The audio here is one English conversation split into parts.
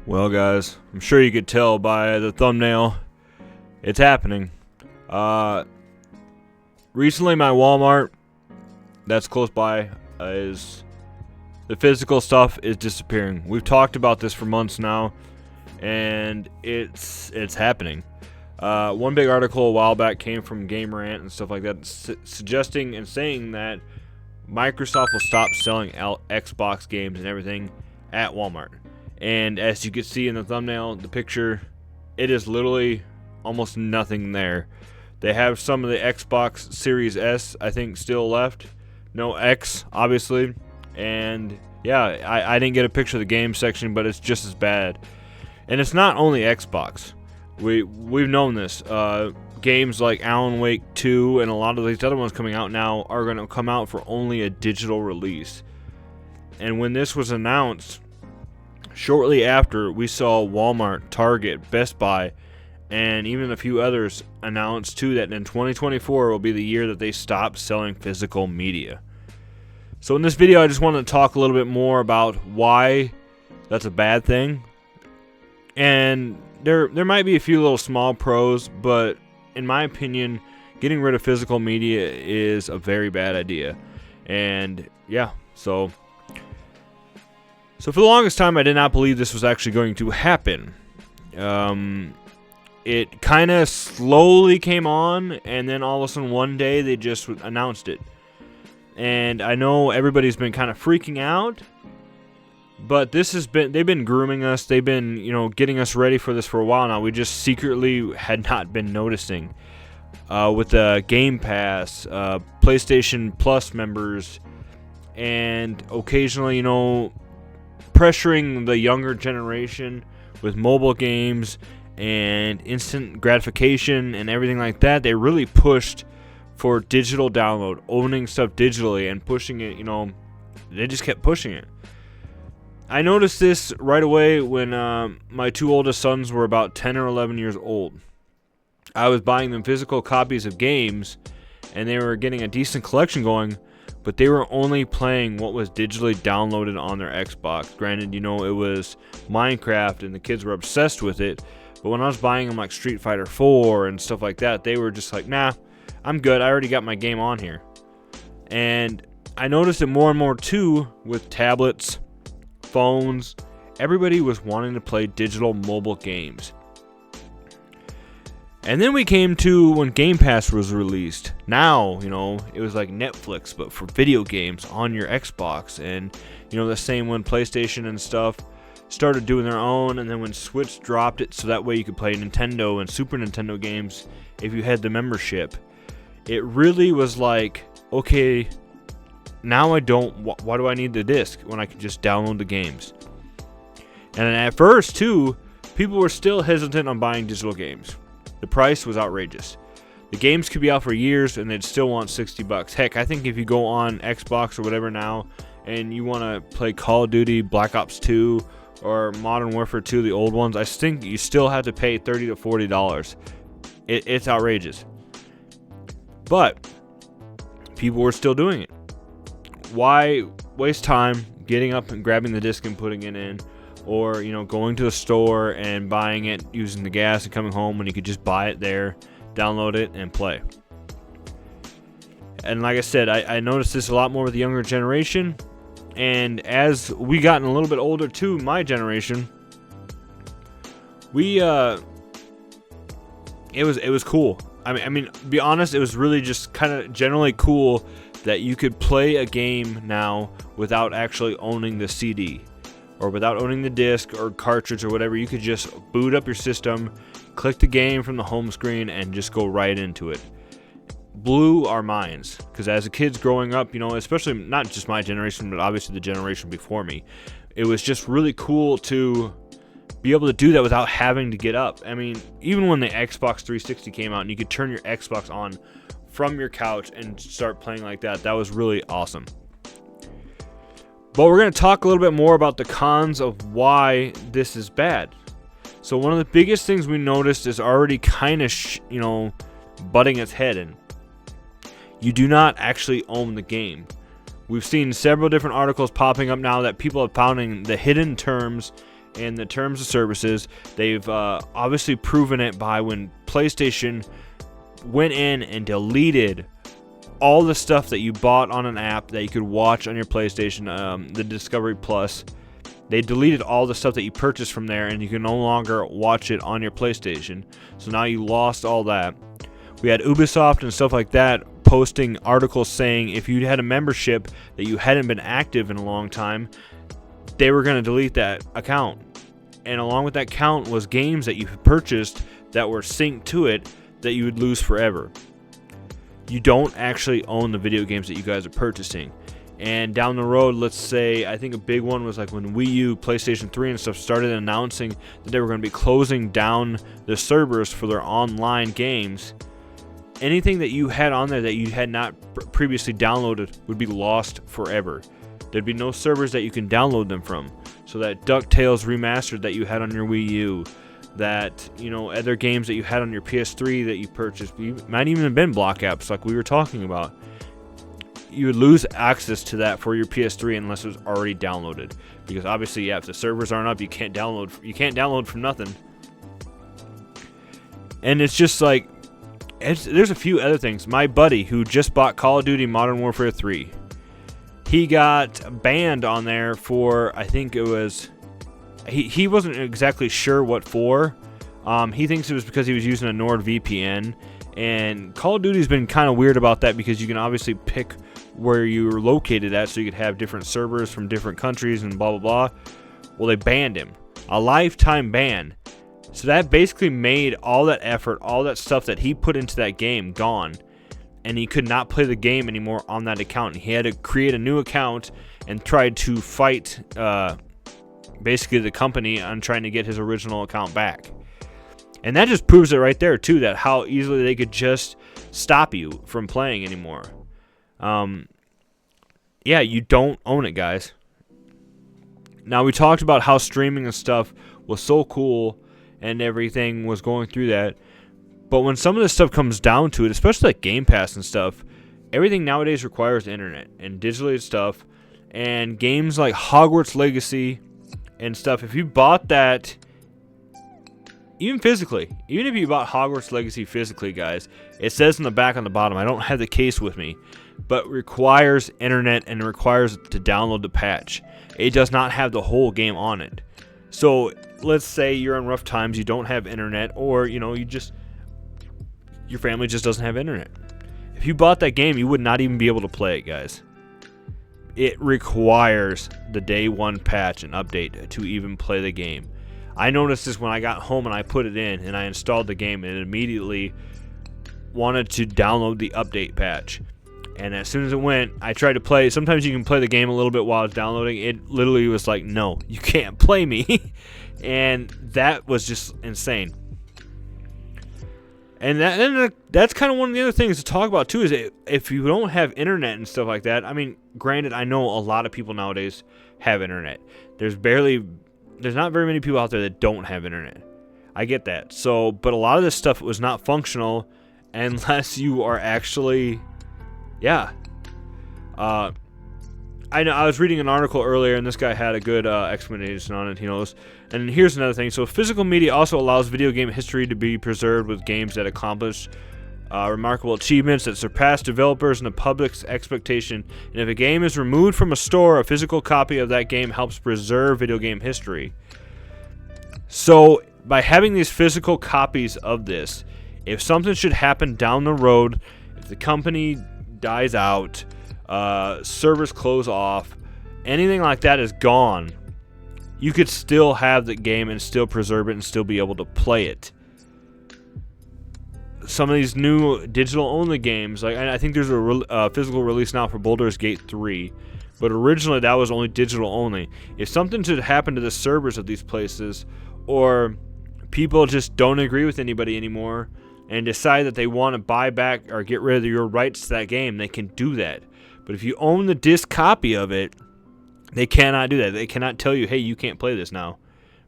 Well, guys, I'm sure you could tell by the thumbnail, it's happening. Recently my Walmart that's close by is the physical stuff is disappearing. We've talked about this for months now, and it's happening. One big article a while back came from Game Rant and stuff like that, suggesting and saying that Microsoft will stop selling Xbox games and everything at Walmart. And as you can see in the thumbnail, the picture, it is literally almost nothing there. They have some of the Xbox Series S, I think, still left. No X, obviously. And yeah, I didn't get a picture of the game section, but it's just as bad. And it's not only Xbox. We've known this. Games like Alan Wake 2 and a lot of these other ones coming out now are going to come out for only a digital release. And when this was announced, shortly after, we saw Walmart, Target, Best Buy, and even a few others announced too that in 2024 will be the year that they stop selling physical media. So in this video, I just wanted to talk a little bit more about why that's a bad thing. And there might be a few little small pros, but in my opinion, getting rid of physical media is a very bad idea. And yeah, so for the longest time, I did not believe this was actually going to happen. It kind of slowly came on, and then all of a sudden one day they just announced it. And I know everybody's been kind of freaking out, but they've been grooming us. They've been, getting us ready for this for a while now. We just secretly had not been noticing. With the Game Pass, PlayStation Plus members, and occasionally, pressuring the younger generation with mobile games and instant gratification and everything like that. They really pushed for digital download, owning stuff digitally and pushing it, they just kept pushing it. I noticed this right away when my two oldest sons were about 10 or 11 years old. I was buying them physical copies of games, and they were getting a decent collection going, but they were only playing what was digitally downloaded on their Xbox. Granted, it was Minecraft, and the kids were obsessed with it, but when I was buying them like Street Fighter 4 and stuff like that, they were just like, nah, I'm good, I already got my game on here. And I noticed it more and more too with tablets, phones. Everybody was wanting to play digital mobile games. And then we came to when Game Pass was released. Now, it was like Netflix, but for video games on your Xbox. And, the same when PlayStation and stuff started doing their own. And then when Switch dropped it, so that way you could play Nintendo and Super Nintendo games if you had the membership. It really was like, okay, now why do I need the disc when I can just download the games? And at first, too, people were still hesitant on buying digital games. The price was outrageous. The games could be out for years and they'd still want $60. Heck, I think if you go on Xbox or whatever now and you want to play Call of Duty, Black Ops 2, or Modern Warfare 2, the old ones, I think you still have to pay $30 to $40. It's outrageous. But people were still doing it. Why waste time getting up and grabbing the disc and putting it in? Or, going to the store and buying it, using the gas and coming home when you could just buy it there, download it, and play. And like I said, I noticed this a lot more with the younger generation. And as we gotten a little bit older too, my generation, it was cool. I mean, to be honest, it was really just kind of generally cool that you could play a game now without actually owning the CD. Or without owning the disc or cartridge or whatever. You could just boot up your system, click the game from the home screen, and just go right into it. Blew our minds. Because as a kids growing up, especially not just my generation, but obviously the generation before me, it was just really cool to be able to do that without having to get up. I mean, even when the Xbox 360 came out and you could turn your Xbox on from your couch and start playing like that, that was really awesome. But we're going to talk a little bit more about the cons of why this is bad. So one of the biggest things we noticed is already kind of, butting its head in. You do not actually own the game. We've seen several different articles popping up now that people are finding the hidden terms in the terms of services. They've obviously proven it by when PlayStation went in and deleted all the stuff that you bought on an app that you could watch on your PlayStation, the Discovery Plus. They deleted all the stuff that you purchased from there, and you can no longer watch it on your PlayStation. So now you lost all that. We had Ubisoft and stuff like that posting articles saying if you had a membership that you hadn't been active in a long time, they were going to delete that account. And along with that account was games that you purchased that were synced to it that you would lose forever. You don't actually own the video games that you guys are purchasing. And down the road, let's say, I think a big one was like when Wii U, PlayStation 3 and stuff started announcing that they were going to be closing down the servers for their online games. Anything that you had on there that you had not previously downloaded would be lost forever. There'd be no servers that you can download them from. So that DuckTales Remastered that you had on your Wii U, that, you know, other games that you had on your PS3 that you purchased, might even have been block apps like we were talking about. You would lose access to that for your PS3 unless it was already downloaded. Because obviously, yeah, if the servers aren't up, you can't download from nothing. And it's just like, there's a few other things. My buddy who just bought Call of Duty Modern Warfare 3, he got banned on there for, I think it was, he wasn't exactly sure what for. He thinks it was because he was using a NordVPN. And Call of Duty's been kind of weird about that because you can obviously pick where you're located at, so you could have different servers from different countries and blah, blah, blah. Well, they banned him. A lifetime ban. So that basically made all that effort, all that stuff that he put into that game gone. And he could not play the game anymore on that account. He had to create a new account and tried to fight basically the company on trying to get his original account back. And that just proves it right there, too, that how easily they could just stop you from playing anymore. Yeah, you don't own it, guys. Now, we talked about how streaming and stuff was so cool and everything was going through that. But when some of this stuff comes down to it, especially like Game Pass and stuff, everything nowadays requires the internet and digitally stuff. And games like Hogwarts Legacy and stuff, if you bought that, even physically, even if you bought Hogwarts Legacy physically, guys, it says in the back on the bottom, I don't have the case with me, but requires internet and requires to download the patch. It does not have the whole game on it. So let's say you're in rough times, you don't have internet, or you know, your family just doesn't have internet. If you bought that game, you would not even be able to play it, guys. It requires the day one patch and update to even play the game. I noticed this when I got home and I put it in and I installed the game, and it immediately wanted to download the update patch. And as soon as it went, I tried to play. Sometimes you can play the game a little bit while it's downloading. It literally was like, no, you can't play me. And that was just insane. And that's kind of one of the other things to talk about too, is if you don't have internet and stuff like that. I mean, granted, I know a lot of people nowadays have internet. There's not very many people out there that don't have internet. I get that. So, but a lot of this stuff was not functional unless you are actually, yeah. I know I was reading an article earlier, and this guy had a good explanation on it. He knows. And here's another thing. So, physical media also allows video game history to be preserved with games that accomplish remarkable achievements that surpass developers and the public's expectation. And if a game is removed from a store, a physical copy of that game helps preserve video game history. So, by having these physical copies of this, if something should happen down the road, if the company dies out, servers close off, anything like that is gone, you could still have the game and still preserve it and still be able to play it. Some of these new digital-only games, like I think there's a physical release now for Baldur's Gate 3, but originally that was only digital only. If something should happen to the servers of these places, or people just don't agree with anybody anymore and decide that they want to buy back or get rid of your rights to that game, they can do that. But if you own the disc copy of it, they cannot do that. They cannot tell you, hey, you can't play this now,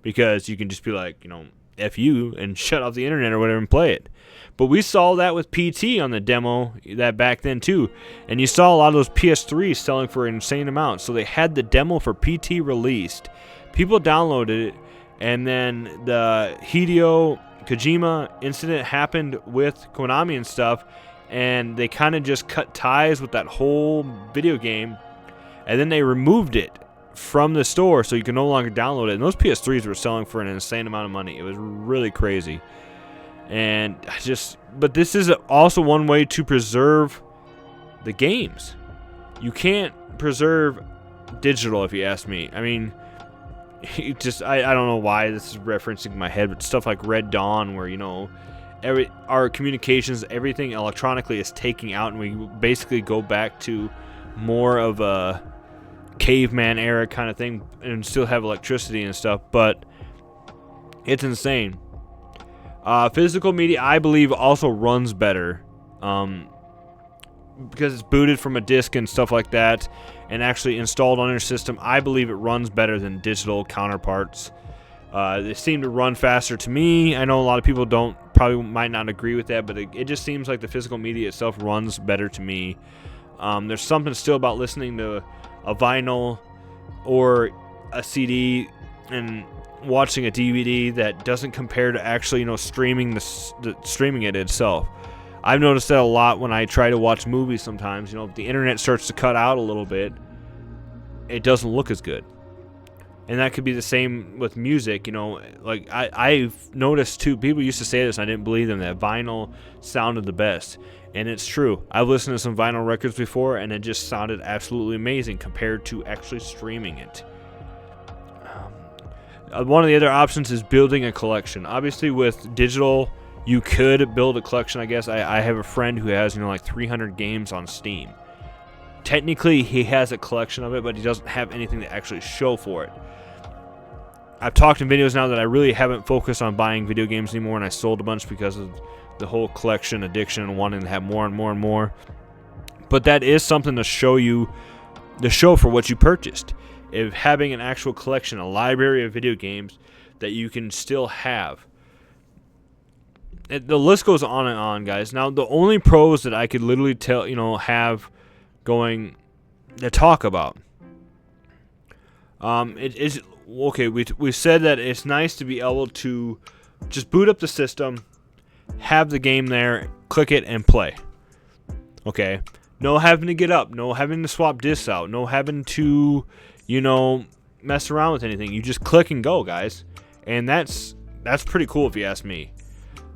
because you can just be like, you know, F you and shut off the internet or whatever and play it. But we saw that with PT on the demo that back then too. And you saw a lot of those PS3s selling for an insane amount. So they had the demo for PT released. People downloaded it. And then the Hideo Kojima incident happened with Konami and stuff, and they kind of just cut ties with that whole video game, and then they removed it from the store so you can no longer download it. And those PS3s were selling for an insane amount of money. It was really crazy. And but this is also one way to preserve the games. You can't preserve digital, if you ask me. I mean, I don't know why this is referencing my head, but stuff like Red Dawn, where, you know, our communications, everything electronically is taking out, and we basically go back to more of a caveman era kind of thing, and still have electricity and stuff, but it's insane. Physical media, I believe, also runs better, because it's booted from a disc and stuff like that, and actually installed on your system. I believe it runs better than digital counterparts. They seem to run faster to me. I know a lot of people might not agree with that, but it just seems like the physical media itself runs better to me. There's something still about listening to a vinyl or a CD and watching a DVD that doesn't compare to actually, you know, streaming it itself. I've noticed that a lot when I try to watch movies sometimes. You know, if the internet starts to cut out a little bit, it doesn't look as good. And that could be the same with music, you know. Like, I've noticed, too, people used to say this, and I didn't believe them, that vinyl sounded the best. And it's true. I've listened to some vinyl records before, and it just sounded absolutely amazing compared to actually streaming it. One of the other options is building a collection. Obviously, with digital, you could build a collection, I guess. I have a friend who has, you know, like 300 games on Steam. Technically, he has a collection of it, but he doesn't have anything to actually show for it. I've talked in videos now that I really haven't focused on buying video games anymore, and I sold a bunch because of the whole collection addiction and wanting to have more and more and more. But that is something to show for what you purchased. If having an actual collection, a library of video games that you can still have. The list goes on and on, guys. Now, the only pros that I could literally have going to talk about. It is okay. We said that it's nice to be able to just boot up the system, have the game there, click it, and play. Okay, no having to get up, no having to swap discs out, no having to, mess around with anything. You just click and go, guys, and that's pretty cool if you ask me.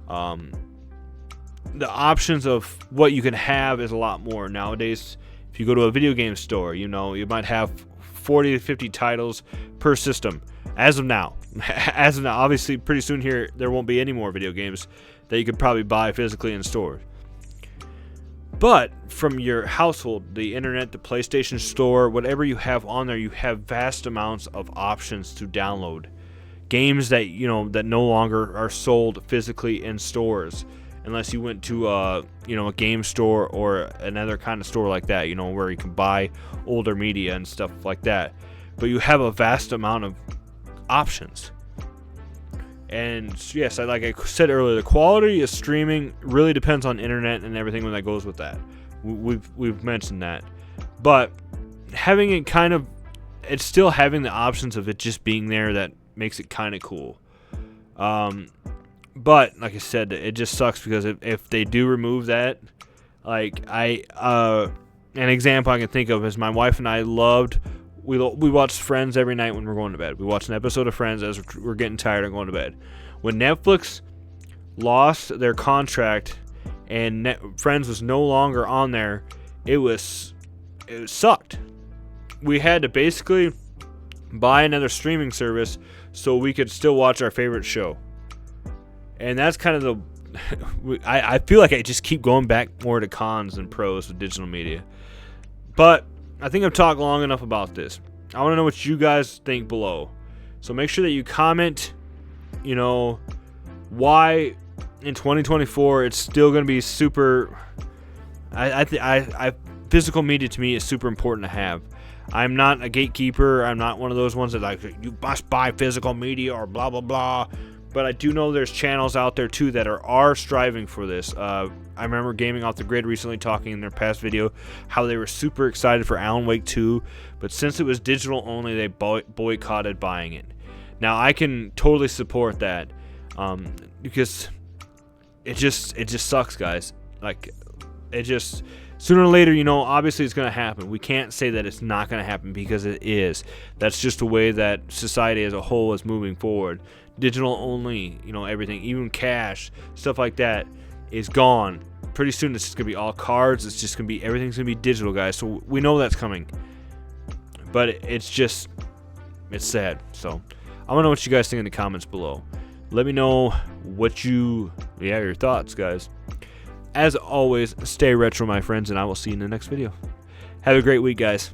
The options of what you can have is a lot more nowadays. If you go to a video game store, you might have 40 to 50 titles per system. As of now, obviously pretty soon here, there won't be any more video games that you could probably buy physically in stores. But from your household, the internet, the PlayStation Store, whatever you have on there, you have vast amounts of options to download. Games that, that no longer are sold physically in stores. Unless you went to a game store or another kind of store like that, where you can buy older media and stuff like that. But you have a vast amount of options. And yes, like I said earlier, the quality of streaming really depends on internet and everything that goes with that. We've mentioned that. But having it it's still having the options of it just being there that makes it kind of cool. But like I said, it just sucks because if they do remove that, like an example I can think of is my wife and I we watched Friends every night when we're going to bed. We watched an episode of Friends as we're getting tired and going to bed. When Netflix lost their contract and Friends was no longer on there, it sucked. We had to basically buy another streaming service so we could still watch our favorite show. And that's kind of I feel like I just keep going back more to cons than pros with digital media. But I think I've talked long enough about this. I want to know what you guys think below. So make sure that you comment, why in 2024 it's still going to be super. Physical media to me is super important to have. I'm not a gatekeeper. I'm not one of those ones that you must buy physical media or blah, blah, blah. But I do know there's channels out there, too, that are striving for this. I remember Gaming Off the Grid recently talking in their past video how they were super excited for Alan Wake 2, but since it was digital only, they boycotted buying it. Now I can totally support that, because it just sucks, guys. Like, it just, sooner or later, you know, obviously it's going to happen. We can't say that it's not going to happen, because it is. That's just the way that society as a whole is moving forward. Digital only, you know, everything, even cash, stuff like that is gone. Pretty soon it's just going to be all cards. It's just going to be, everything's going to be digital, guys. So we know that's coming. But it's just, it's sad. So I want to know what you guys think in the comments below. Let me know what your thoughts, guys. As always, stay retro, my friends, and I will see you in the next video. Have a great week, guys.